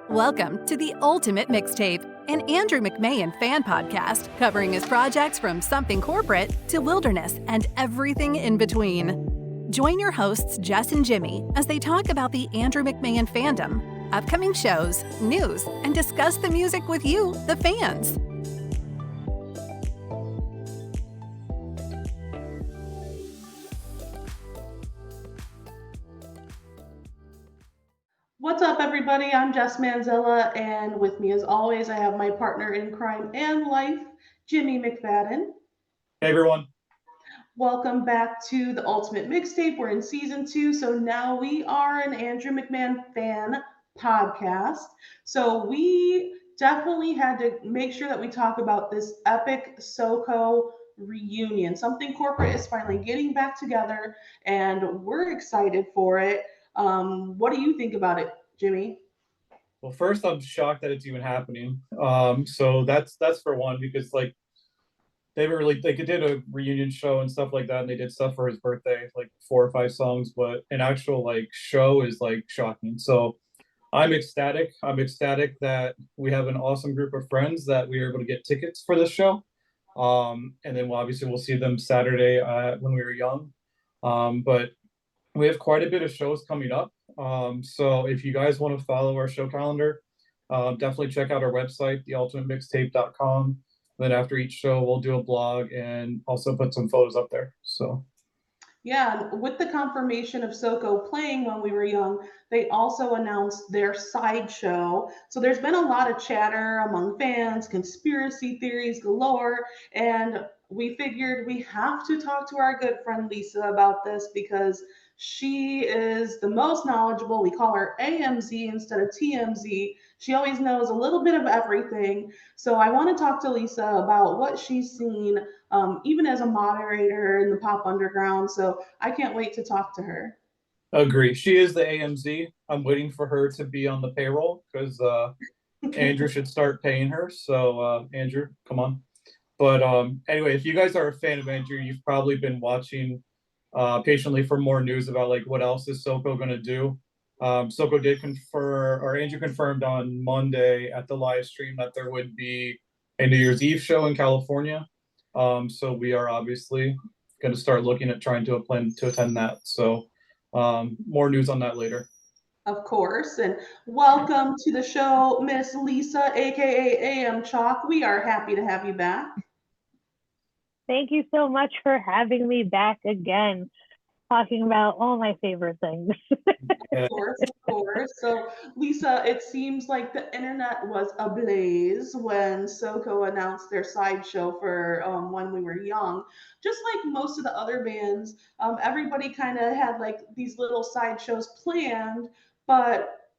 Welcome to the Ultimate Mixtape, an Andrew McMahon fan podcast covering his projects from something corporate to wilderness and everything in between. Join your hosts, Jess and Jimmy, as they talk about the Andrew McMahon fandom, upcoming shows, news, and discuss the music with you, the fans. What's up, everybody? I'm Jess Manzella, and with me, as always, I have my partner in crime and life, Jimmy McFadden. Hey, everyone. Welcome back to the Ultimate Mixtape. We're in season 2, so now we are an Andrew McMahon fan podcast. So we definitely had to make sure that we talk about this epic SOCO reunion. Something Corporate is finally getting back together, and we're excited for it. What do you think about it, Jimmy? Well, first, I'm shocked that it's even happening. So that's for one, because they did a reunion show and stuff like that, and they did stuff for his birthday, like 4 or 5 songs, but an actual show is shocking. So I'm ecstatic. I'm ecstatic that we have an awesome group of friends that we were able to get tickets for this show. And then we'll see them Saturday when we were young. But we have quite a bit of shows coming up. So if you guys want to follow our show calendar, definitely check out our website, theultimatemixtape.com. Then after each show, we'll do a blog and also put some photos up there. So yeah, with the confirmation of SOCO playing when we were young, they also announced their Sideshow. So there's been a lot of chatter among fans, conspiracy theories galore, and we figured we have to talk to our good friend Lisa about this because she is the most knowledgeable. We call her AMZ instead of TMZ. She always knows a little bit of everything. So I want to talk to Lisa about what she's seen, even as a moderator in the pop underground. So I can't wait to talk to her. Agree. She is the AMZ. I'm waiting for her to be on the payroll because Andrew should start paying her. So Andrew, come on. But anyway, if you guys are a fan of Andrew, you've probably been watching patiently for more news about what else is SOCO going to do. SOCO did confirm, or Andrew confirmed on Monday at the live stream, that there would be a New Year's Eve show in California. So we are obviously going to start looking at trying to attend that. So more news on that later. Of course. And welcome to the show, Miss Lisa, aka AM Chalk. We are happy to have you back. Thank you so much for having me back again, talking about all my favorite things. Of course. So, Lisa, it seems like the internet was ablaze when SOCO announced their Sideshow for when we were young. Just like most of the other bands, everybody kind of had these little sideshows planned, but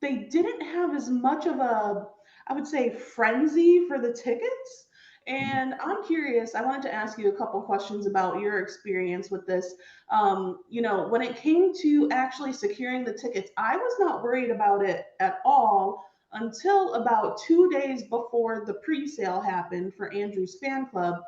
they didn't have as much of a, I would say, frenzy for the tickets. And I'm curious, I wanted to ask you a couple questions about your experience with this. When it came to actually securing the tickets, I was not worried about it at all until about 2 days before the pre-sale happened for Andrew's fan club.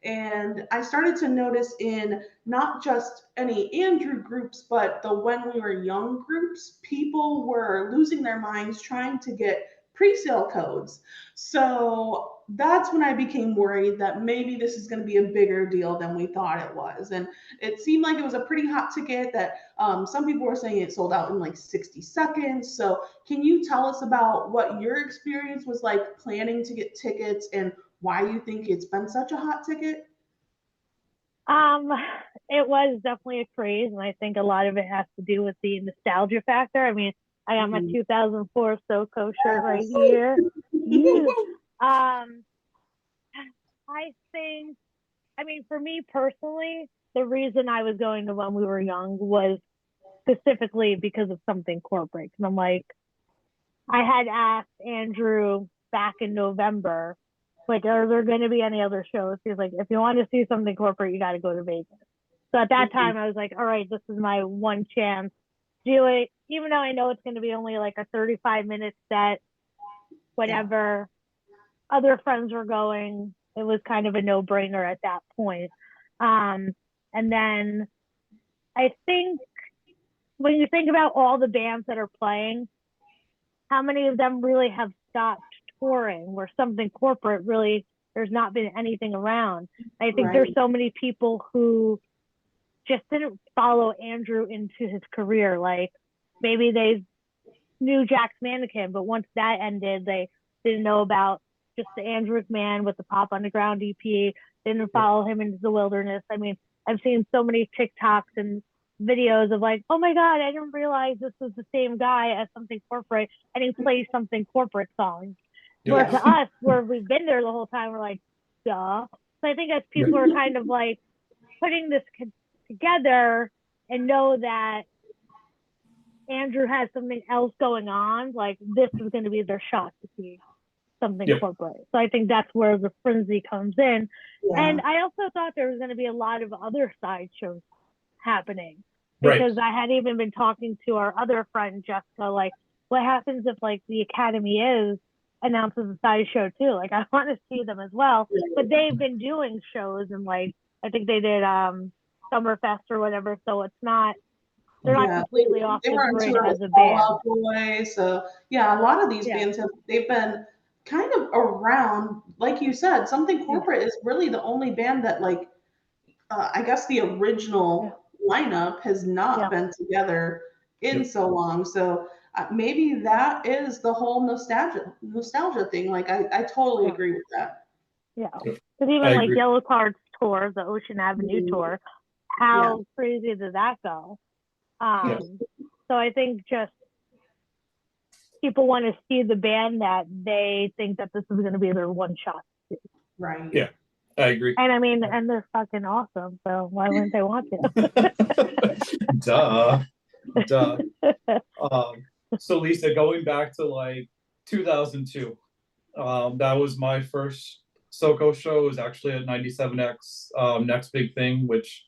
And I started to notice in not just any Andrew groups, but the When We Were Young groups, people were losing their minds trying to get pre-sale codes. So that's when I became worried that maybe this is going to be a bigger deal than we thought it was. And it seemed like it was a pretty hot ticket that some people were saying it sold out in 60 seconds. So can you tell us about what your experience was like planning to get tickets and why you think it's been such a hot ticket? It was definitely a craze, and I think a lot of it has to do with the nostalgia factor. I mean, I got my 2004 SOCO shirt right here. I think, for me personally, the reason I was going to When We Were Young was specifically because of something corporate. And I had asked Andrew back in November, are there going to be any other shows? He was like, if you want to see something corporate, you got to go to Vegas. So at that time, I was like, all right, this is my one chance. Do it, even though I know it's going to be only a 35-minute set, whatever. Yeah. Other friends were going. It was kind of a no-brainer at that point. And then I think when you think about all the bands that are playing, how many of them really have stopped touring, where something corporate really, there's not been anything around. I think there's so many people who just didn't follow Andrew into his career. Like maybe they knew Jack's Mannequin, but once that ended, they didn't know about just the Andrew McMahon with the Pop Underground EP, didn't follow him into the wilderness. I mean, I've seen so many TikToks and videos of like, oh my God, I didn't realize this was the same guy as Something Corporate, and he plays Something Corporate songs. Where to us, where we've been there the whole time, we're like, duh. So I think as people are kind of like putting this together and know that Andrew has something else going on, like this is going to be their shot to see Something Corporate. So I think that's where the frenzy comes in. And I also thought there was going to be a lot of other side shows happening, because I had even been talking to our other friend Jessica, like, what happens if like the Academy announces a side show too? Like, I want to see them as well. But they've been doing shows, and like I think they did Summerfest or whatever, so it's not, they're not completely off the grid as a band. Boy, so a lot of these bands they've been kind of around, like you said. Something Corporate is really the only band that like I guess the original lineup has not been together in so long. So maybe that is the whole nostalgia thing. Like I totally agree with that. Yeah, because even like Yellow Card's tour, the Ocean Avenue tour, how crazy did that go? So I think just people want to see the band that they think that this is going to be their one shot. Right. Yeah, I agree. And I mean, and they're fucking awesome. So why wouldn't they want to? Duh. So Lisa, going back to like 2002, that was my first SOCO show. It was actually at 97X, Next Big Thing, which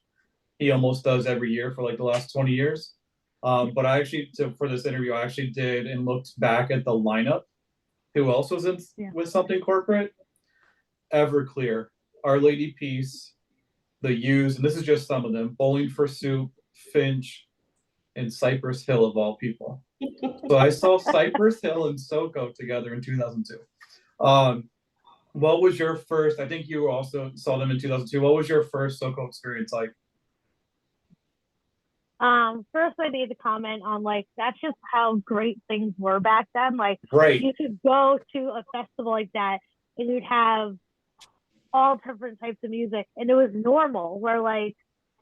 he almost does every year for like the last 20 years. But I actually, for this interview, I actually did and looked back at the lineup. Who else was in with Something Corporate? Everclear, Our Lady Peace, The Used, and this is just some of them: Bowling for Soup, Finch, and Cypress Hill, of all people. So I saw Cypress Hill and SOCO together in 2002. What was your first? I think you also saw them in 2002. What was your first SOCO experience like? First I need to comment on like, that's just how great things were back then. Like you could go to a festival like that and you'd have all different types of music, and it was normal. Where like,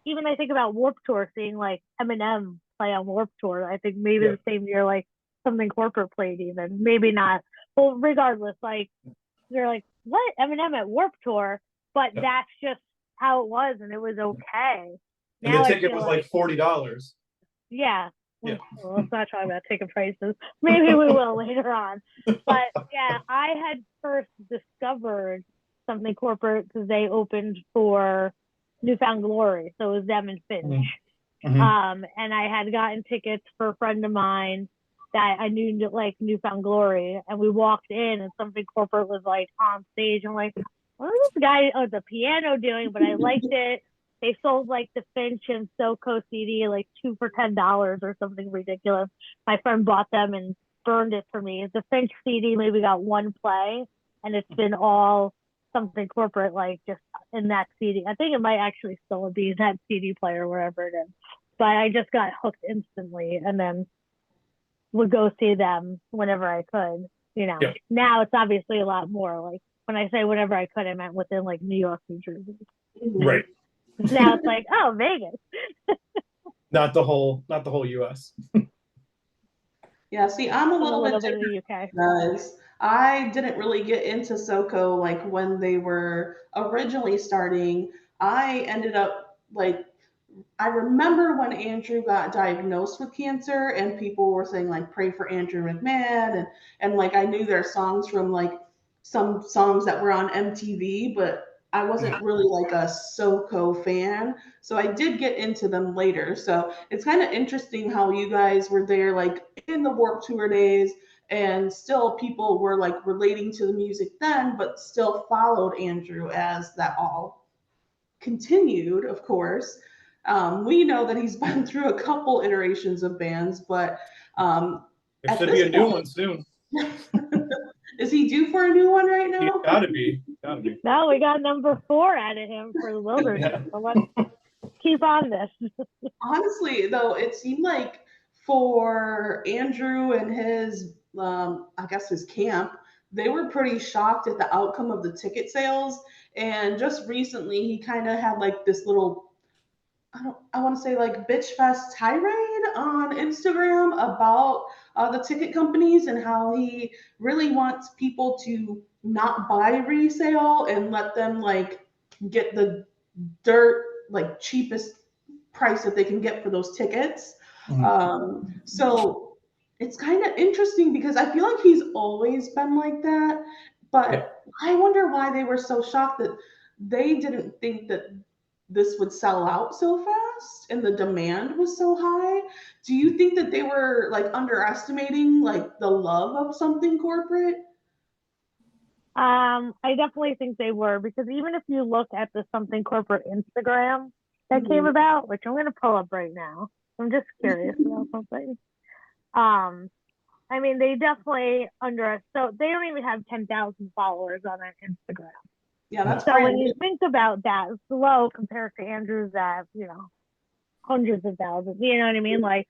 even I think about Warped Tour, seeing like Eminem play on Warped Tour. I think maybe the same year like Something Corporate played, even maybe not. Well, regardless, like they're like, what, Eminem at Warped Tour? But that's just how it was, and it was okay. And now the ticket was like $40. Yeah. Well, let's not talk about ticket prices. Maybe we will later on. But yeah, I had first discovered Something Corporate because they opened for Newfound Glory. So it was them and Finch. And I had gotten tickets for a friend of mine that I knew like Newfound Glory. And we walked in and Something Corporate was like on stage. I'm like, what is this guy at the piano doing? But I liked it. They sold like the Finch and SOCO CD, like 2 for $10 or something ridiculous. My friend bought them and burned it for me. The Finch CD maybe got one play, and it's been all Something Corporate, like just in that CD. I think it might actually still be in that CD player, wherever it is. But I just got hooked instantly, and then would go see them whenever I could. You know, now it's obviously a lot more. Like when I say whenever I could, I meant within like New York, New Jersey. Right. Now it's like, oh, Vegas. not the whole US. Yeah, see, I'm a little bit different in the UK. because I didn't really get into SOCO like when they were originally starting. I ended up like, I remember when Andrew got diagnosed with cancer and people were saying like, pray for Andrew McMahon, and like I knew their songs from like some songs that were on MTV, but I wasn't really like a SOCO fan. So I did get into them later. So it's kind of interesting how you guys were there like in the Warped Tour days, and still people were like relating to the music then, but still followed Andrew as that all continued, of course. We know that he's been through a couple iterations of bands, but there should be a new one soon. Is he due for a new one right He's now? gotta be. No, we got number 4 out of him for the Wilderness. Yeah. So let's keep on this. Honestly, though, it seemed like for Andrew and his, I guess his camp, they were pretty shocked at the outcome of the ticket sales. And just recently, he kind of had like this little, I want to say like bitch fest tirade on Instagram about the ticket companies and how he really wants people to not buy resale and let them like get the dirt like cheapest price that they can get for those tickets. So it's kind of interesting because I feel like he's always been like that, Yeah. but I wonder why they were so shocked that they didn't think that this would sell out so fast and the demand was so high. Do you think that they were like underestimating like the love of something corporate? I definitely think they were, because even if you look at the Something Corporate Instagram that came about, which I'm going to pull up right now, I'm just curious about something. I mean, they definitely so they don't even have 10,000 followers on their Instagram. Yeah, that's so brand when you new. think about that, it's low compared to Andrew's at, hundreds of thousands. You know what I mean? Like,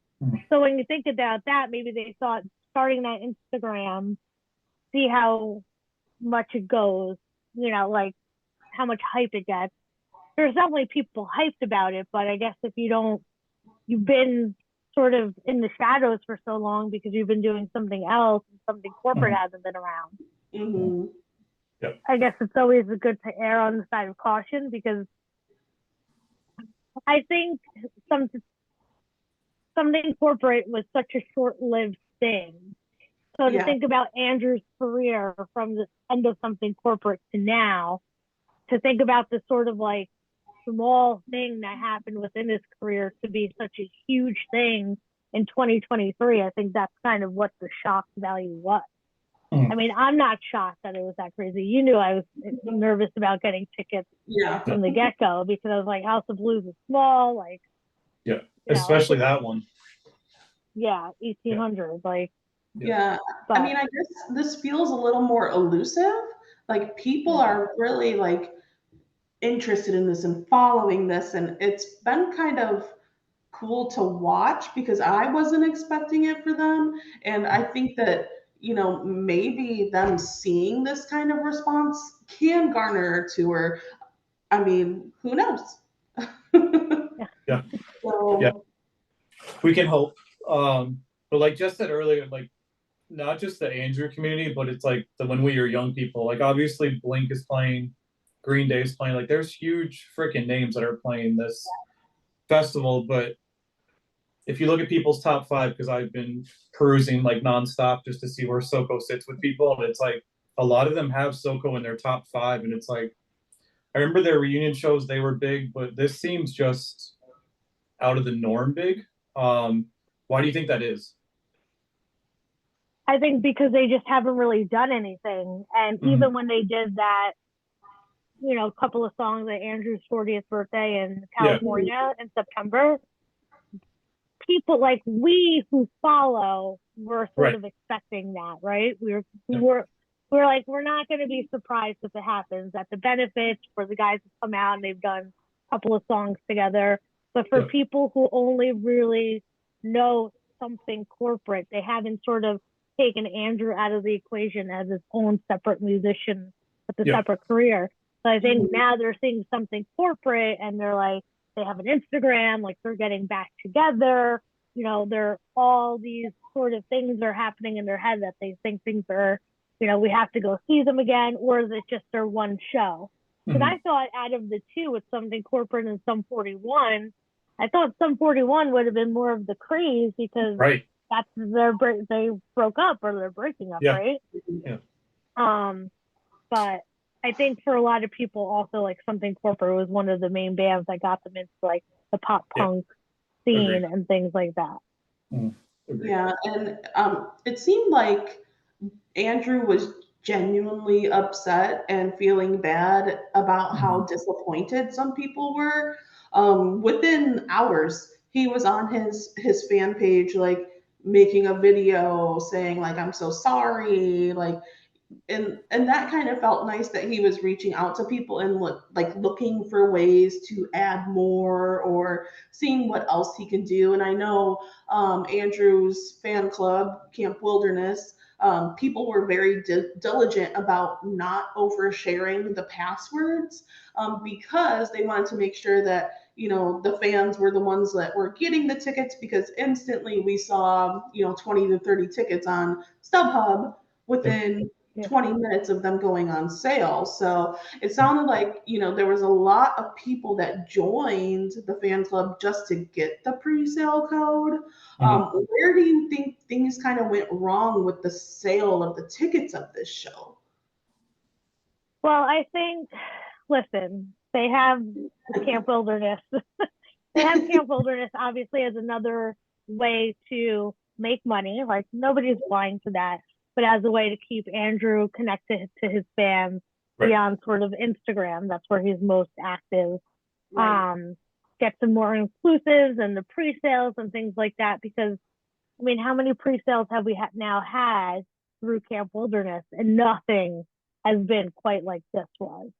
so when you think about that, maybe they thought starting that Instagram, see how much it goes, like how much hype it gets. There's definitely people hyped about it, but I guess if you've been sort of in the shadows for so long because you've been doing something else and something corporate hasn't been around. Yep. I guess it's always good to err on the side of caution, because I think something corporate was such a short-lived thing. So to think about Andrew's career from the end of Something Corporate to now, to think about the sort of like small thing that happened within his career to be such a huge thing in 2023, I think that's kind of what the shock value was. I mean, I'm not shocked that it was that crazy. You knew I was nervous about getting tickets from the get-go, because I was like, House of Blues is small, like, especially that one. Yeah, 1800, like. Yeah, I mean, I guess this feels a little more elusive. Like people are really like interested in this and following this, and it's been kind of cool to watch because I wasn't expecting it for them. And I think that, maybe them seeing this kind of response can garner a tour. I mean, who knows? Yeah. So, we can hope. But like Jess said earlier, like not just the Andrew community, but it's like when we were young people, like obviously Blink is playing, Green Day is playing, like there's huge freaking names that are playing this festival. But if you look at people's top 5, because I've been perusing like nonstop just to see where SOCO sits with people, and it's like a lot of them have SOCO in their top 5, and it's like I remember their reunion shows, they were big, but this seems just out of the norm big. Why do you think that is? I think because they just haven't really done anything. And even when they did that, a couple of songs at Andrew's 40th birthday in California in September, people like we who follow were sort of expecting that, right? We're like, we're not going to be surprised if it happens. That the benefits for the guys who come out and they've done a couple of songs together. But for people who only really know Something Corporate, they haven't sort of taken Andrew out of the equation as his own separate musician with a separate career. So I think now they're seeing Something Corporate and they're like, they have an Instagram, like they're getting back together. They're all these sort of things are happening in their head that they think things are, we have to go see them again, or is it just their one show? Because I thought out of the two, with Something Corporate and Sum 41, I thought Sum 41 would have been more of the craze because that's they broke up or they're breaking up, right? Yeah. But I think for a lot of people also, like Something Corporate was one of the main bands that got them into like the pop punk scene and things like that. Yeah, and it seemed like Andrew was genuinely upset and feeling bad about how disappointed some people were. Within hours, he was on his fan page, like making a video saying like, I'm so sorry, like, and that kind of felt nice that he was reaching out to people and looking for ways to add more or seeing what else he can do. And I know Andrew's fan club, Camp Wilderness, people were very diligent about not oversharing the passwords, because they wanted to make sure that the fans were the ones that were getting the tickets, because instantly we saw 20 to 30 tickets on StubHub within 20 minutes of them going on sale. So it sounded like, there was a lot of people that joined the fan club just to get the pre-sale code. Where do you think things kind of went wrong with the sale of the tickets of this show? Well, I think, listen, they have Camp Wilderness. They have Camp Wilderness obviously as another way to make money. Like, nobody's blind to that, but as a way to keep Andrew connected to his fans beyond sort of Instagram. That's where he's most active. Get some more inclusives and the pre-sales and things like that, because I mean, how many pre-sales have we now had through Camp Wilderness, and nothing has been quite like this was.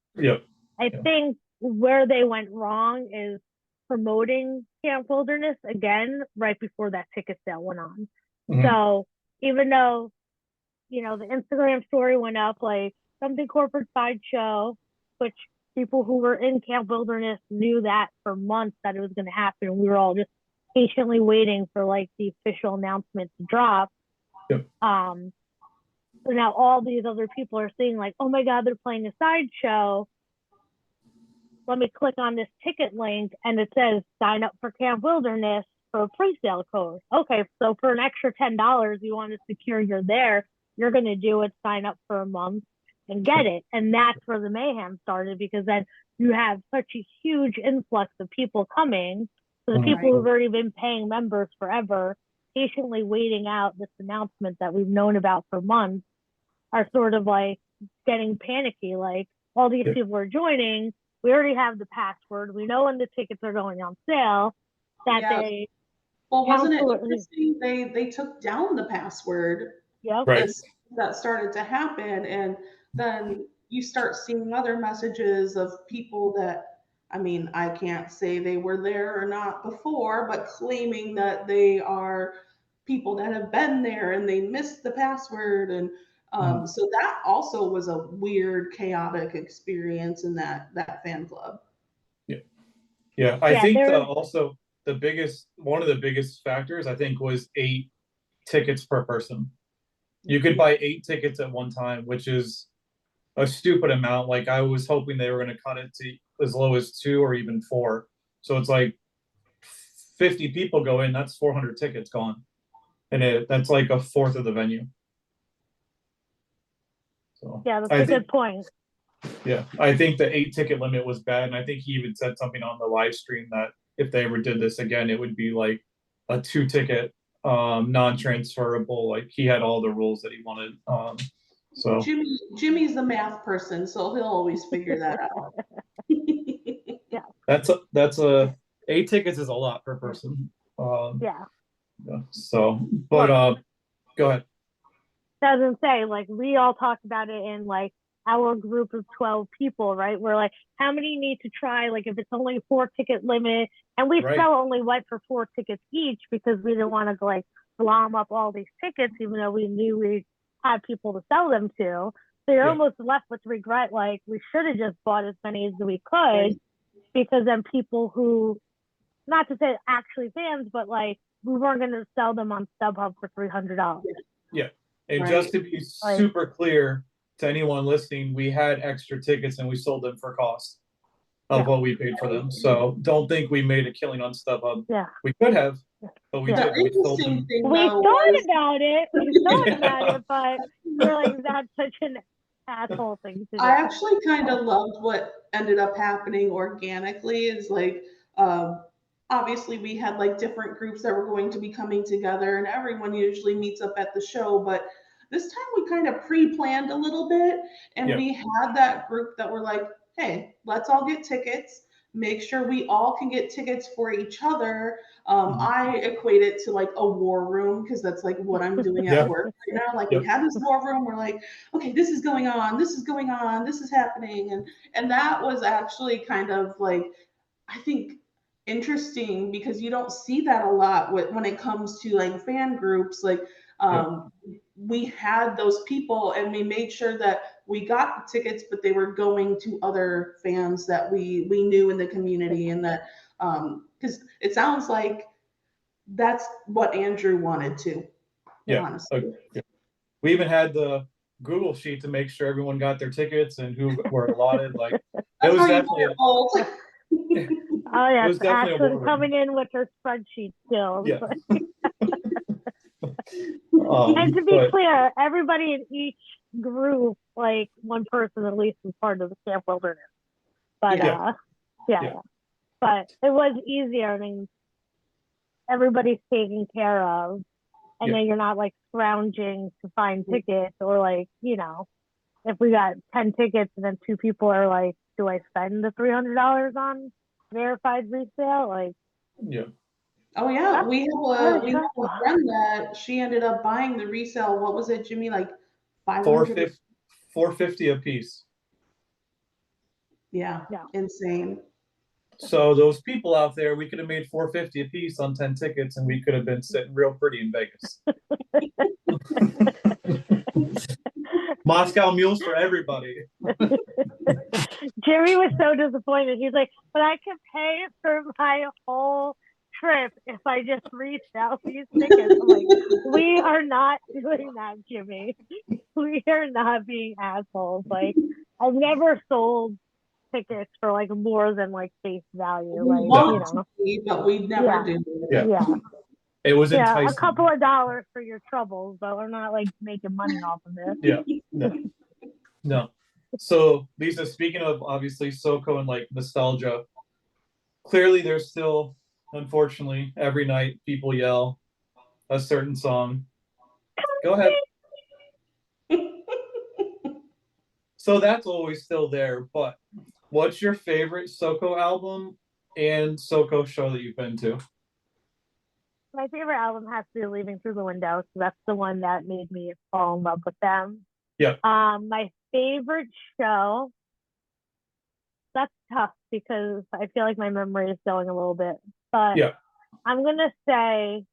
I think where they went wrong is promoting Camp Wilderness again right before that ticket sale went on. So even though, the Instagram story went up like something corporate sideshow, which people who were in Camp Wilderness knew that for months that it was going to happen. We were all just patiently waiting for like the official announcement to drop. So now all these other people are seeing like, oh my God, they're playing a sideshow. Let me click on this ticket link and it says sign up for Camp Wilderness for a pre-sale code. Okay, so for an extra $10, you want to secure you're there, you're going to do it, sign up for a month and get it. And that's where the mayhem started, because then you have such a huge influx of people coming. So the people who've already been paying members forever, patiently waiting out this announcement that we've known about for months, are sort of like getting panicky. Like, all these people are joining. We already have the password. We know when the tickets are going on sale. Well, wasn't it interesting? They took down the password. That started to happen, and then you start seeing other messages of people that, I mean, I can't say they were there or not before, but claiming that they are people that have been there and they missed the password. And so that also was a weird, chaotic experience in that fan club. I think also one of the biggest factors, I think, was 8 tickets per person. You could buy 8 tickets at one time, which is a stupid amount. Like, I was hoping they were going to cut it to as low as 2 or even 4. So it's like 50 people go in, that's 400 tickets gone. And that's like a fourth of the venue. So that's a good point. Yeah, I think the 8 ticket limit was bad. And I think he even said something on the live stream that if they ever did this again, it would be like a 2 ticket non-transferable. Like, he had all the rules that he wanted. So Jimmy's the math person, so he'll always figure that out. That's a 8 tickets is a lot per person. So, but go ahead. Doesn't say, like, we all talked about it in like our group of 12 people, right? We're like, how many need to try? Like, if it's only a 4 ticket limit, and we still only went for 4 tickets each because we didn't want to like glom up all these tickets, even though we knew we had people to sell them to. So you're almost left with regret. Like, we should have just bought as many as we could, because then people who, not to say actually fans, but like, we weren't going to sell them on StubHub for $300. And just to be super clear to anyone listening, we had extra tickets and we sold them for cost of what we paid for them. So don't think we made a killing on StubHub. We could have, but we did. We sold them. We thought about it, but we're like, that's such an asshole thing to do. I actually kind of loved what ended up happening organically. Is like, obviously we had like different groups that were going to be coming together, and everyone usually meets up at the show, but this time we kind of pre-planned a little bit, and we had that group that were like, hey, let's all get tickets. make sure we all can get tickets for each other. I equate it to like a war room because that's like what I'm doing at work right now. Like we have this war room. We're like, okay, this is going on. This is going on. This is happening. And that was actually kind of like, I think, interesting because you don't see that a lot when it comes to like fan groups. Like we had those people and we made sure that we got the tickets, but they were going to other fans that we knew in the community, and that because it sounds like that's what Andrew wanted to. Honestly. Okay. We even had the Google sheet to make sure everyone got their tickets and who were allotted. Like it was definitely. Oh yeah, it's Ashlyn coming in with her spreadsheet skills. Yeah. And to be clear, everybody in each group, like one person at least, was part of the Camp Wilderness. But but it was easier. I mean, everybody's taken care of, and then you're not like scrounging to find tickets, or like, you know, if we got 10 tickets and then 2 people are like, do I spend the $300 on verified resale? Like, oh yeah, we have a friend that she ended up buying the resale. What was it, Jimmy? Like $500? $450 a piece. Yeah, insane. So those people out there, we could have made $450 a piece on 10 tickets, and we could have been sitting real pretty in Vegas. Moscow mules for everybody. Jimmy was so disappointed. He's like, but I can pay for my whole trip if I just resell these tickets. I'm like, we are not doing that, Jimmy. We are not being assholes. Like, I've never sold tickets for like more than like face value. Like, you know, but we never do. Yeah. It was enticing. A couple of dollars for your troubles, but we're not like making money off of it. Yeah. No. So, Lisa, speaking of obviously SOCO and like nostalgia, clearly there's still, unfortunately, every night people yell a certain song. Go ahead. So that's always still there, but what's your favorite SOCO album and SOCO show that you've been to? My favorite album has to be Leaving Through the Window. So that's the one that made me fall in love with them. Yeah. My favorite show, that's tough because I feel like my memory is going a little bit. But I'm going to say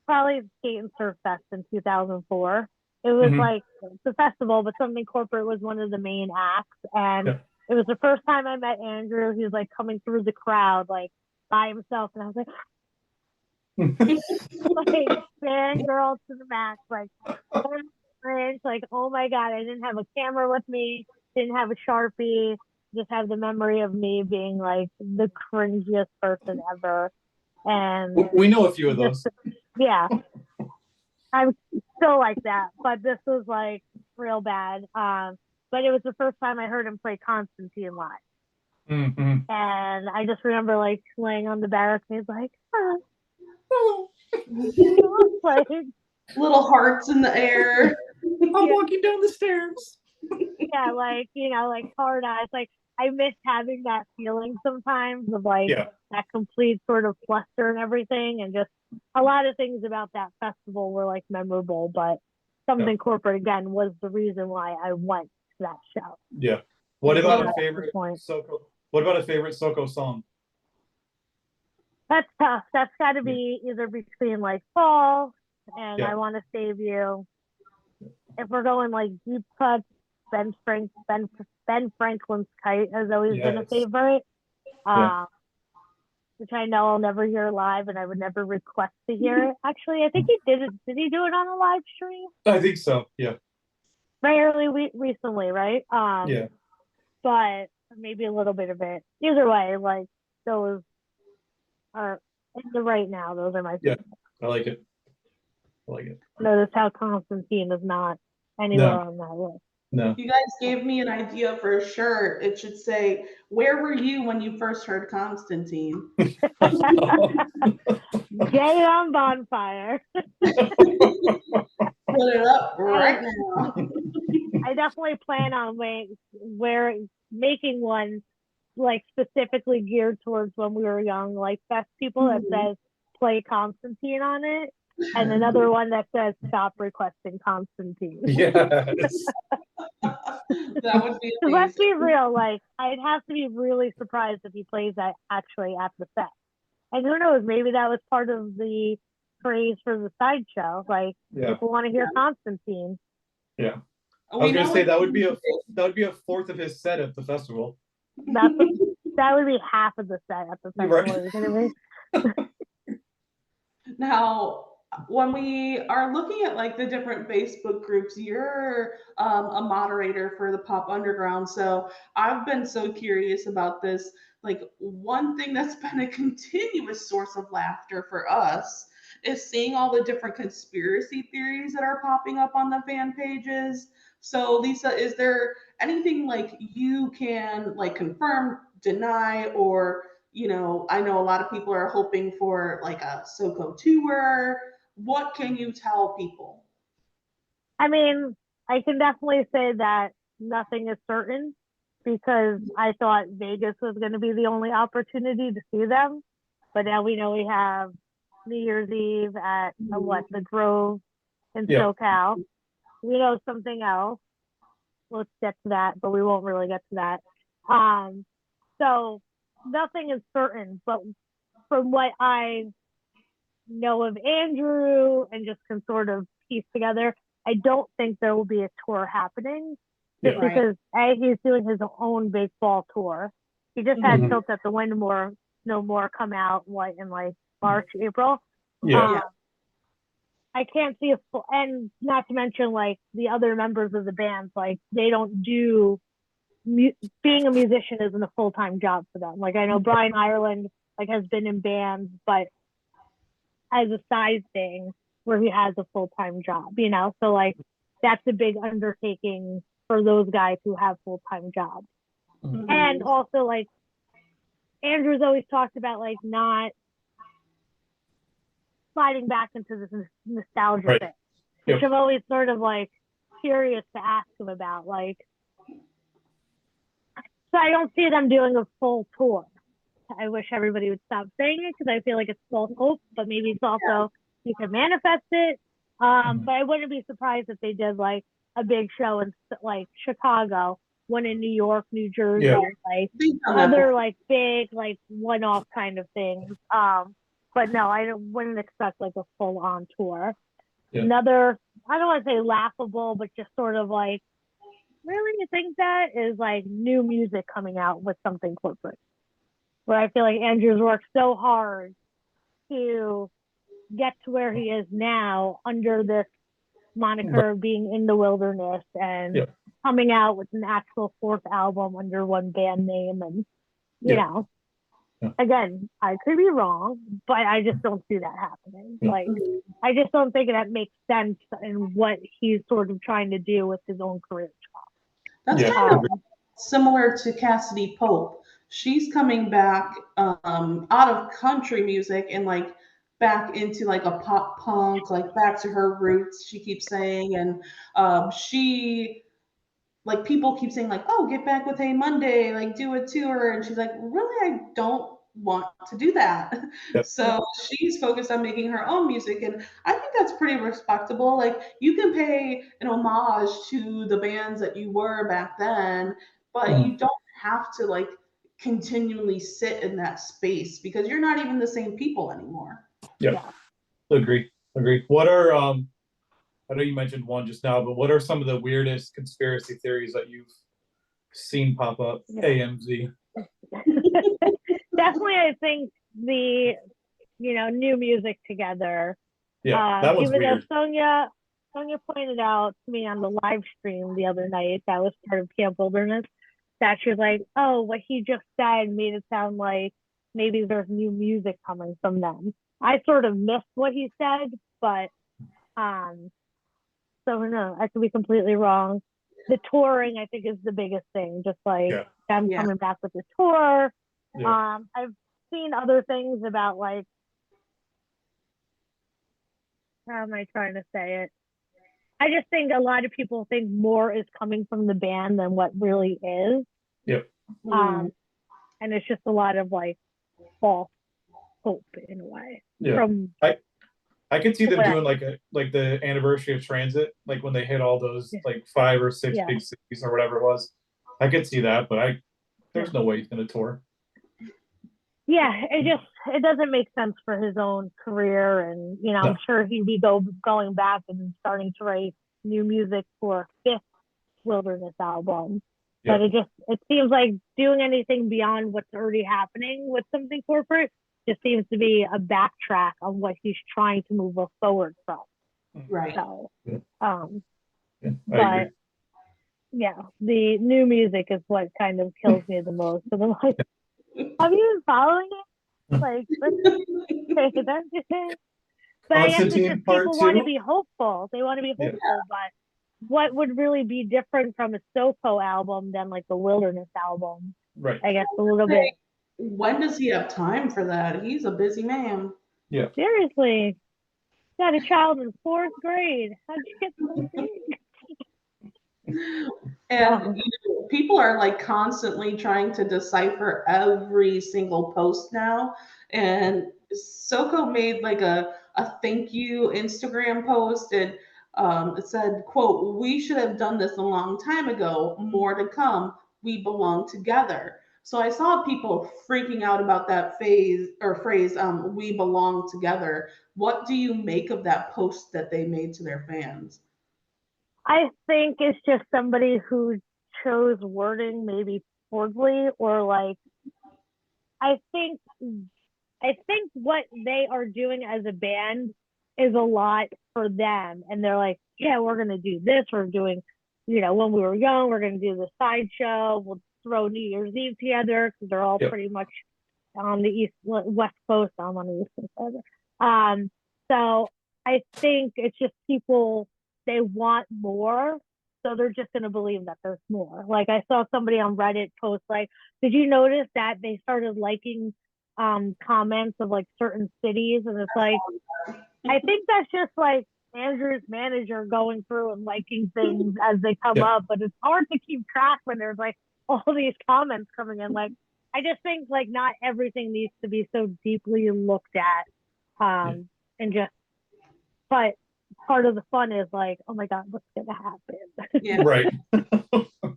probably Skate and Surf Fest in 2004. It was like the festival, but Something Corporate was one of the main acts. And it was the first time I met Andrew. He was like coming through the crowd, like by himself. And I was like, like fangirl to the max, like, oh my God, I didn't have a camera with me, didn't have a Sharpie, just have the memory of me being like the cringiest person ever. And we know a few of those. Yeah. I'm still like that, but this was like real bad. But it was the first time I heard him play Constantine live. And I just remember like laying on the barricades like, like little hearts in the air. I'm walking down the stairs. Yeah, like, you know, like hard eyes. Like I miss having that feeling sometimes of like that complete sort of fluster and everything, and just a lot of things about that festival were like memorable, but Something Corporate again was the reason why I went to that show. Yeah. What about a favorite SOCO? What about a favorite SOCO song? That's tough. That's got to be either between like Fall and I Want to Save You. If we're going like deep cuts, Ben Franklin's Kite has always been a favorite. Which I know I'll never hear live, and I would never request to hear it. Actually, I think he did it. Did he do it on a live stream? I think so. Yeah. Rarely, recently, right? But maybe a little bit of it. Either way, like those are in the right now. Those are my favorite. I like it. Notice how Constantine is not anywhere on that list. No. You guys gave me an idea for a shirt. It should say, "Where were you when you first heard Constantine?" Get it on Bonfire. Put it up right now. I definitely plan on making one like specifically geared towards when we were young, like fest people that says play Constantine on it, and another one that says stop requesting Constantine. Yes. That would be amazing. Let's be real, like I'd have to be really surprised if he plays that actually at the fest. And who knows, maybe that was part of the praise for the sideshow. Like people want to hear Constantine. Yeah. I was gonna say that would be a fourth of his set at the festival. That would be half of the set at the festival. Right. Now, when we are looking at like the different Facebook groups, you're a moderator for the Pop Underground. So I've been so curious about this. Like one thing that's been a continuous source of laughter for us is seeing all the different conspiracy theories that are popping up on the fan pages. So Lisa, is there anything like you can like confirm, deny, or I know a lot of people are hoping for like a SOCO tour. What can you tell people? I mean, I can definitely say that nothing is certain because I thought Vegas was going to be the only opportunity to see them. But now we know we have New Year's Eve at the Grove in SoCal. We know something else. Let's get to that, but we won't really get to that. So nothing is certain, but from what I know of Andrew and just can sort of piece together, I don't think there will be a tour happening just because he's doing his own baseball tour. He just had Tilt at the Windmore No More come out in like March, April. I can't see and not to mention like the other members of the bands, like they don't do being a musician isn't a full-time job for them. Like I know Brian Ireland like has been in bands, but as a side thing where he has a full-time job, so like that's a big undertaking for those guys who have full-time jobs. And also like Andrew's always talked about like not sliding back into this nostalgia thing, which I'm always sort of like curious to ask him about. Like, so I don't see them doing a full tour. I wish everybody would stop saying it because I feel like it's false hope, but maybe it's also you can manifest it. But I wouldn't be surprised if they did like a big show in like Chicago, one in New York, New Jersey, like other like big like one-off kind of things. But no, I wouldn't expect like a full-on tour. Another, I don't want to say laughable, but just sort of like, really, you think that is like new music coming out with something corporate? Where I feel like Andrew's worked so hard to get to where he is now under this moniker of being in the wilderness and coming out with an actual fourth album under one band name. And, you know, again, I could be wrong, but I just don't see that happening. Like, I just don't think that makes sense in what he's sort of trying to do with his own career. That's kind of similar to Cassidy Pope. She's coming back out of country music and like back into like a pop punk, like back to her roots, she keeps saying. And she, like, people keep saying like, oh, get back with Hey Monday, like do a tour. And she's like, really, I don't want to do that. So she's focused on making her own music, and I think that's pretty respectable. Like, you can pay an homage to the bands that you were back then, but you don't have to like continually sit in that space because you're not even the same people anymore. Agree. What are I know you mentioned one just now, but what are some of the weirdest conspiracy theories that you've seen pop up? AMZ. Definitely, I think the new music together. That was even weird. Though Sonia pointed out to me on the live stream the other night that was part of Camp Wilderness that she was like, oh, what he just said made it sound like maybe there's new music coming from them. I sort of missed what he said, but so no, I could be completely wrong. The touring, I think, is the biggest thing. Just like them coming back with the tour. I've seen other things about like, how am I trying to say it? I just think a lot of people think more is coming from the band than what really is. and it's just a lot of like false hope in a way. Yeah. From I could see them what I- doing like the anniversary of Transit, like when they hit all those like 5 or 6 Yeah. big cities or whatever it was. I could see that, but there's no way he's gonna tour. Yeah, it doesn't make sense for his own career, and you know, No. I'm sure he'd be going back and starting to write new music for a 5th Wilderness album. Yeah. But it seems like doing anything beyond what's already happening with something corporate just seems to be a backtrack on what he's trying to move us forward from. Right. So, Yeah, I but agree. yeah, the new music is what kind of kills me the most. So I'm like, have you been following it? Like, but I guess it's Constantine just Part people want to 2? be hopeful. They want to be Yeah. hopeful, but what would really be different from a SOCO album than like the Wilderness album? Right. I guess a little bit. When does he have time for that? He's a busy man. Yeah. Seriously, got a child in 4th grade. How'd you get so big? And people are like constantly trying to decipher every single post now. And SOCO made like a thank you Instagram post, and it said, quote, "We should have done this a long time ago. More to come. We belong together." So I saw people freaking out about that phrase, "we belong together." What do you make of that post that they made to their fans? I think it's just somebody who chose wording maybe poorly, or like I think what they are doing as a band is a lot for them, and they're like, yeah, we're gonna do this. We're doing, you know, when we were young, we're gonna do the Sideshow. We'll throw New Year's Eve together because they're all pretty much on the West Coast. I'm on the East Coast. So I think it's just people, they want more, so they're just gonna believe that there's more. Like I saw somebody on Reddit post like, did you notice that they started liking comments of like certain cities, and it's like, I think that's just like Andrew's manager going through and liking things as they come up, but it's hard to keep track when there's like all these comments coming in. Like I just think like not everything needs to be so deeply looked at, and just, but part of the fun is like, oh my god, what's gonna happen? Yeah. Right.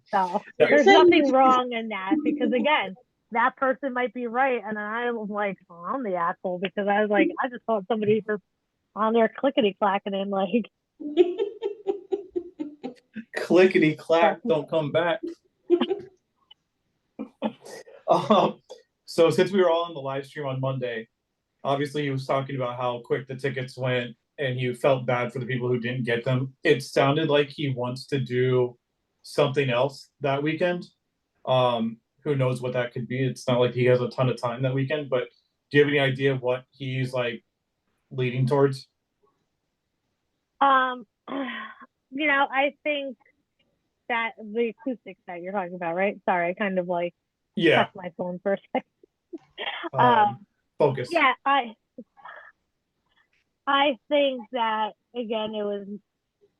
So there's nothing wrong in that, because again, that person might be right, and I'm like, oh, I'm the asshole because I was like, I just thought somebody just on there clickety clacking and like Clickety clack, don't come back. So since we were all on the live stream on Monday, obviously he was talking about how quick the tickets went and he felt bad for the people who didn't get them. It sounded like he wants to do something else that weekend. Who knows what that could be? It's not like he has a ton of time that weekend, but do you have any idea of what he's like leading towards? You know, I think that the acoustics that you're talking about, right? Sorry, I kind of like pressed my phone for a second. Focus. Yeah, I think that again,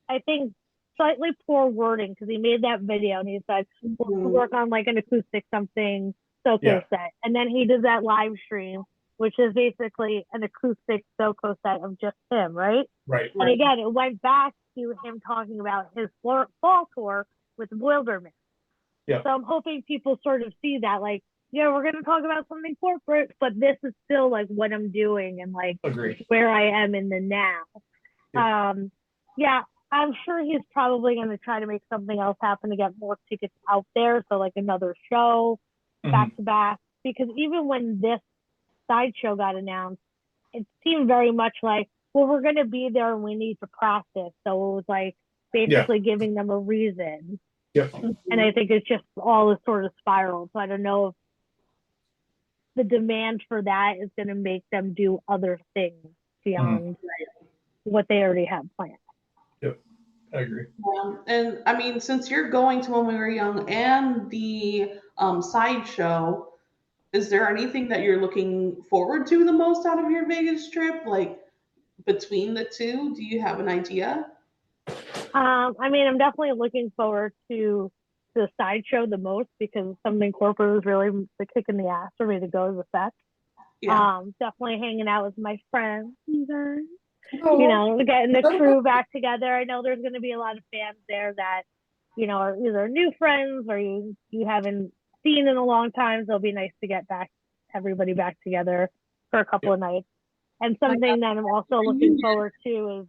I think slightly poor wording, because he made that video and he said, we'll work on like an acoustic something SOCO set, and then he did that live stream, which is basically an acoustic SOCO set of just him, right? Right. And again, it went back to him talking about his fall tour with Wilderness. Yeah. So I'm hoping people sort of see that, like, yeah, we're going to talk about something corporate, but this is still like what I'm doing and like where I am in the now. Yeah, I'm sure he's probably going to try to make something else happen to get more tickets out there. So like another show back to back, because even when this Sideshow got announced, it seemed very much like, well, we're going to be there and we need to practice. So it was like basically giving them a reason. And I think it's just all is sort of spiraled. So I don't know if the demand for that is going to make them do other things beyond what they already have planned. Yep, I agree. And I mean, since you're going to When We Were Young and the Sideshow, is there anything that you're looking forward to the most out of your Vegas trip? Like between the two, do you have an idea? I mean, I'm definitely looking forward to the Sideshow the most because something corporate was really the kick in the ass for me to go to the fest. Yeah. Definitely hanging out with my friends, you know, getting the crew back together. I know there's going to be a lot of fans there that, you know, are either new friends or you haven't seen in a long time. So it'll be nice to get everybody back together for a couple of nights. And something that I'm also looking forward to is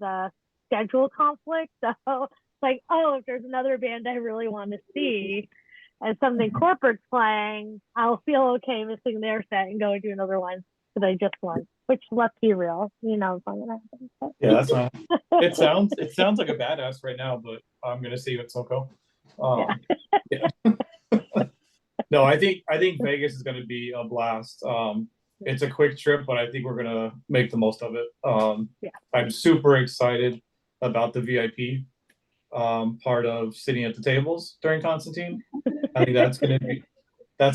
schedule conflict. So like, oh, if there's another band I really want to see and something corporate's playing, I'll feel okay missing their set and going to another one that I just went. Which, let's be real, you know, it's not gonna happen. But. Yeah, that's not. It sounds like a badass right now, but I'm gonna see you at SOCO. Yeah. No, I think Vegas is gonna be a blast. It's a quick trip, but I think we're gonna make the most of it. I'm super excited about the VIP part of sitting at the tables during Constantine. I think that's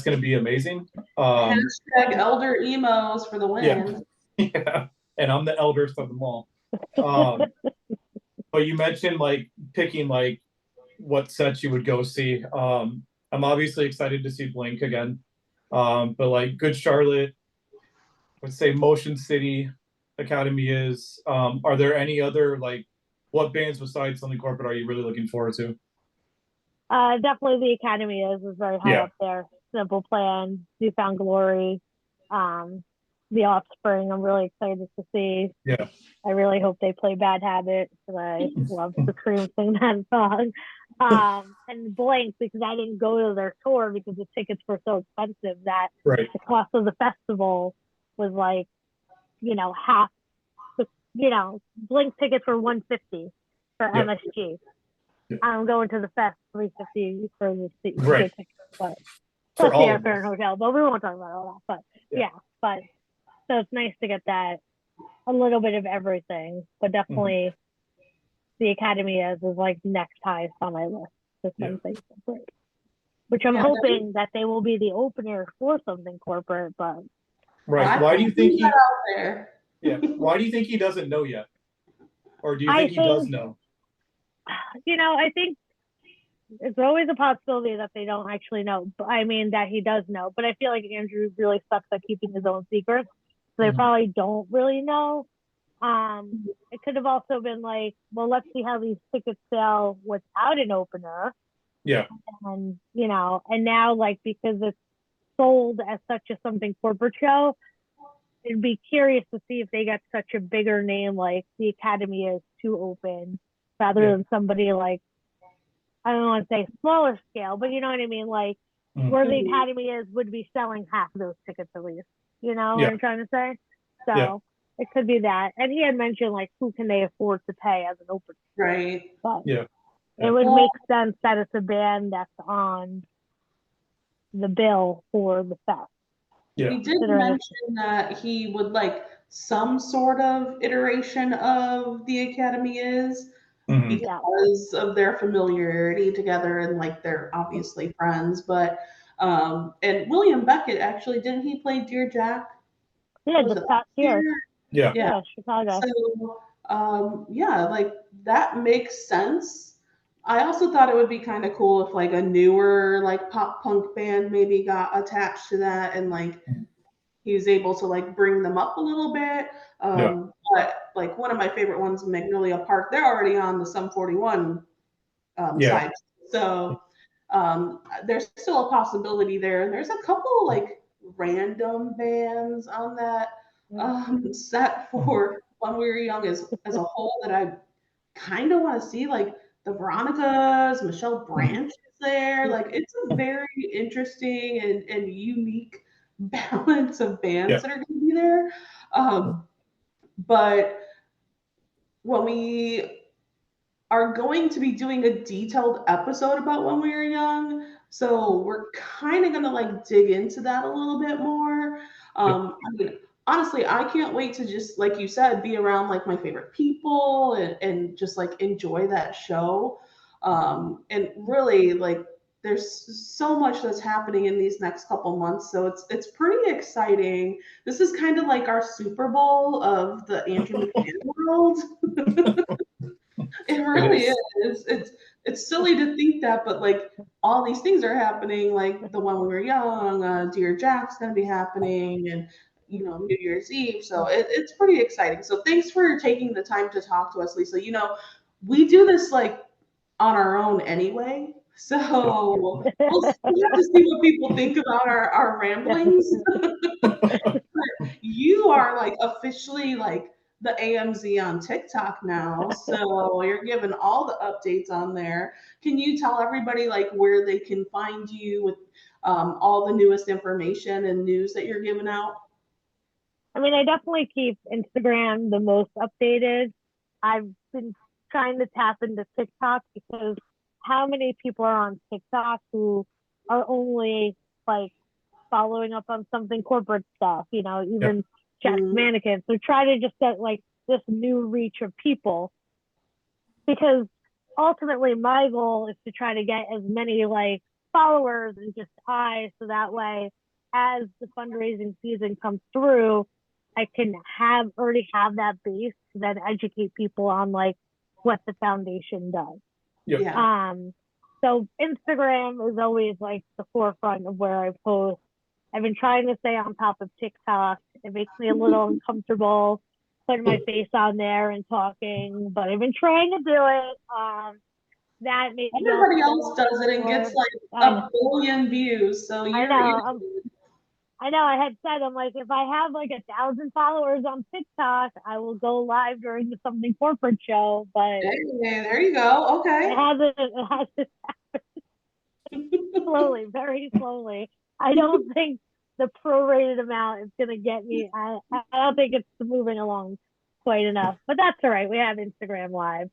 gonna be amazing. Hashtag elder emos for the win. Yeah, and I'm the eldest of them all. But you mentioned like picking like what sets you would go see. I'm obviously excited to see Blink again. But like Good Charlotte, let's say Motion City, Academy is. Are there any other like what bands besides Something Corporate are you really looking forward to? Definitely the Academy is very high up there. Simple Plan, Newfound Glory, The Offspring. I'm really excited to see. Yeah. I really hope they play Bad Habit because I love to scream sing that song. And Blank because I didn't go to their tour because the tickets were so expensive that the cost of the festival was like, you know, half. You know, Blink tickets were $150 for MSG. I'm going to the fest $350 for the tickets, but plus the airfare and hotel. But we won't talk about all that. But but so it's nice to get that a little bit of everything. But definitely, the Academy is like next highest on my list. Which I'm hoping that they will be the opener for Something Corporate. But why do you think he? Why do you think he doesn't know yet, or do you think he does know? You know, I think it's always a possibility that they don't actually know. I mean, that he does know. But I feel like Andrew really sucks at keeping his own secrets. So they probably don't really know. It could have also been like, well, let's see how these tickets sell without an opener. Yeah. And, you know, and now, like, because it's sold as such a Something Corporate show, it'd be curious to see if they get such a bigger name like the Academy is to open rather than somebody like, I don't want to say smaller scale, but you know what I mean? Like where the Academy is would be selling half of those tickets at least. You know what I'm trying to say? So it could be that. And he had mentioned like who can they afford to pay as an opener. Right. But it would make sense that it's a band that's on the bill for the fest. Yeah. He did mention that he would like some sort of iteration of the Academy is because of their familiarity together and like they're obviously friends. But and William Beckett actually didn't he play Dear Jack? Yeah, this past year. Yeah, Chicago. So like that makes sense. I also thought it would be kind of cool if like a newer like pop punk band maybe got attached to that and like he was able to like bring them up a little bit. But like one of my favorite ones, Magnolia Park, they're already on the Sum 41 side. So there's still a possibility there. And there's a couple like random bands on that set for When We Were Young as a whole that I kind of want to see, like the Veronicas, Michelle Branch is there. Like it's a very interesting and unique balance of bands that are going to be there. But when we are going to be doing a detailed episode about When We Were Young, so we're kind of going to like dig into that a little bit more. I mean, honestly, I can't wait to just, like you said, be around like my favorite people and just like enjoy that show. And really like there's so much that's happening in these next couple months. So it's pretty exciting. This is kind of like our Super Bowl of the Andrew McMahon world. It really is. It's silly to think that, but like all these things are happening, like the one we were young, Dear Jack's going to be happening, and New Year's Eve. So it's pretty exciting. So thanks for taking the time to talk to us, Lisa. We do this like on our own anyway. So we'll have to see what people think about our ramblings. You are like officially like the AMZ on TikTok now. So you're giving all the updates on there. Can you tell everybody like where they can find you with all the newest information and news that you're giving out? I mean, I definitely keep Instagram the most updated. I've been trying to tap into TikTok because how many people are on TikTok who are only like following up on something corporate stuff, even Jack's mannequins. So try to just get like this new reach of people, because ultimately my goal is to try to get as many like followers and just eyes, so that way as the fundraising season comes through, I can already have that base to then educate people on like what the foundation does. Yeah. So Instagram is always like the forefront of where I post. I've been trying to stay on top of TikTok. It makes me a little uncomfortable putting my face on there and talking, but I've been trying to do it. That maybe everybody else does it and gets like a billion views. So I know. I had said, I'm like, if I have like 1,000 followers on TikTok, I will go live during the Something Corporate show. But hey, there you go. Okay. It hasn't happened. Slowly, very slowly. I don't think the prorated amount is going to get me. I don't think it's moving along quite enough, but that's all right. We have Instagram Live.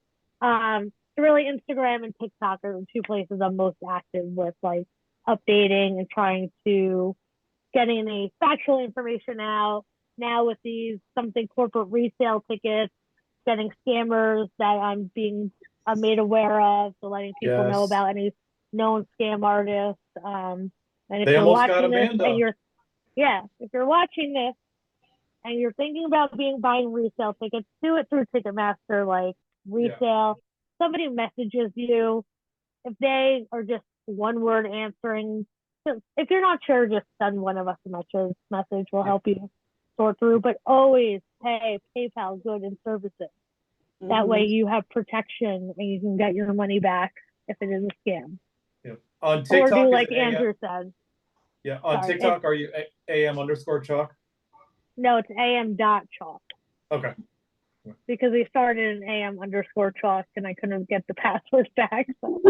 Really, Instagram and TikTok are the two places I'm most active with, like updating and trying to getting any factual information out. Now with these Something Corporate resale tickets, getting scammers that I'm being made aware of, so letting people know about any known scam artists. And if you're watching this and if you're watching this and you're thinking about buying resale tickets, do it through Ticketmaster, like resale. Somebody messages you. If they are just one word answering, if you're not sure, just send one of us a message. We'll help you sort through. But always pay PayPal goods and services. That way you have protection and you can get your money back if it is a scam. Yeah. On TikTok, or do like Andrew said. Yeah. On TikTok, are you AM_chalk? No, it's AM.chalk. Okay. Because we started an AM_chalk and I couldn't get the password back. So.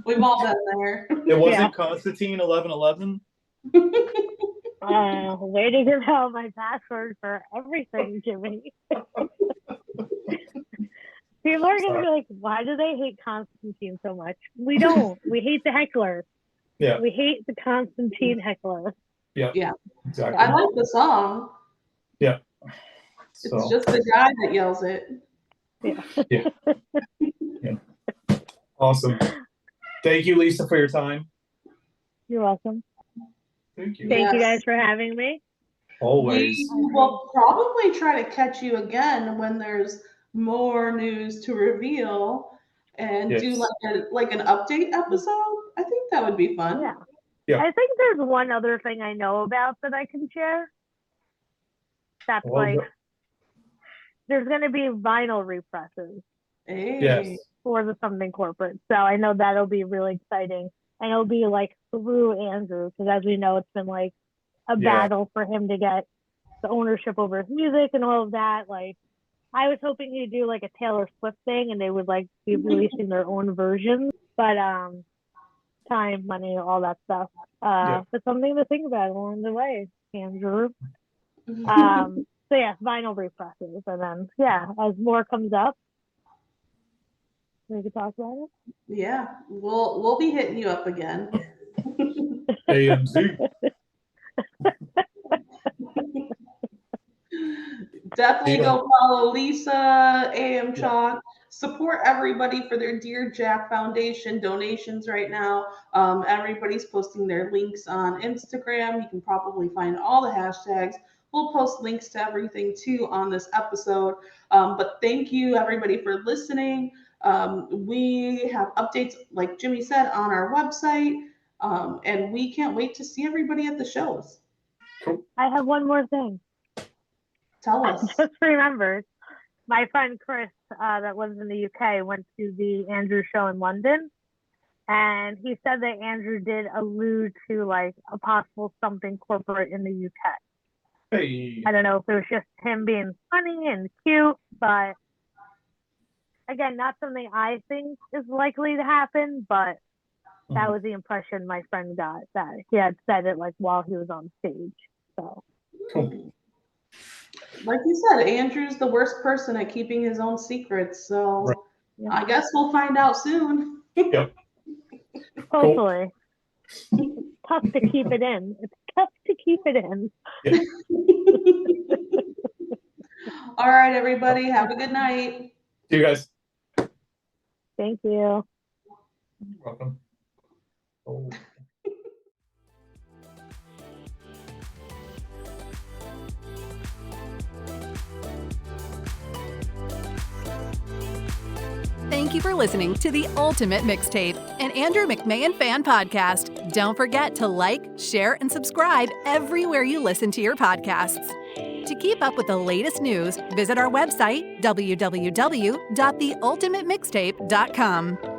We've all been there. It wasn't Constantine 1111. Way to give out my password for everything, Jimmy. People are gonna be like, why do they hate Constantine so much? We don't. We hate the hecklers. Yeah. We hate the Constantine heckler. Yeah. Yeah. Exactly. I like the song. Yeah. It's just the guy that yells it. Yeah. Yeah. Awesome. Thank you, Lisa, for your time. You're welcome. Thank you. Thank you guys for having me. Always. We will probably try to catch you again when there's more news to reveal and do like an update episode. I think that would be fun. Yeah. I think there's one other thing I know about that I can share. That's there's going to be vinyl represses. Hey. Yes. For the Something Corporate. So I know that'll be really exciting. And it'll be like through Andrew, because as we know, it's been like a battle for him to get the ownership over his music and all of that. Like, I was hoping he'd do like a Taylor Swift thing and they would like be releasing their own versions. But time, money, all that stuff. But something to think about along the way, Andrew. So vinyl represses. And then as more comes up, we could talk about it. Yeah, we'll be hitting you up again. AMZ. Definitely go follow Lisa, AM Chalk. Support everybody for their Dear Jack Foundation donations right now. Everybody's posting their links on Instagram. You can probably find all the hashtags. We'll post links to everything too on this episode. But thank you everybody for listening. We have updates, like Jimmy said, on our website, and we can't wait to see everybody at the shows. I have one more thing. Tell I us. just remembered. My friend Chris, that lives in the UK, went to the Andrew show in London, and he said that Andrew did allude to like a possible something corporate in the UK. Hey. I don't know if it was just him being funny and cute, but again, not something I think is likely to happen, but that was the impression my friend got, that he had said it like while he was on stage. So Cool. Like you said, Andrew's the worst person at keeping his own secrets, so Right. Yeah. I guess we'll find out soon. Yep. hopefully. It's tough to keep it in. It's tough to keep it in. Yeah. All right, everybody, have a good night. See you guys. Thank you. You're welcome. Oh. Thank you for listening to the Ultimate Mixtape, an Andrew McMahon fan podcast. Don't forget to like, share, and subscribe everywhere you listen to your podcasts. To keep up with the latest news, visit our website, www.theultimatemixtape.com.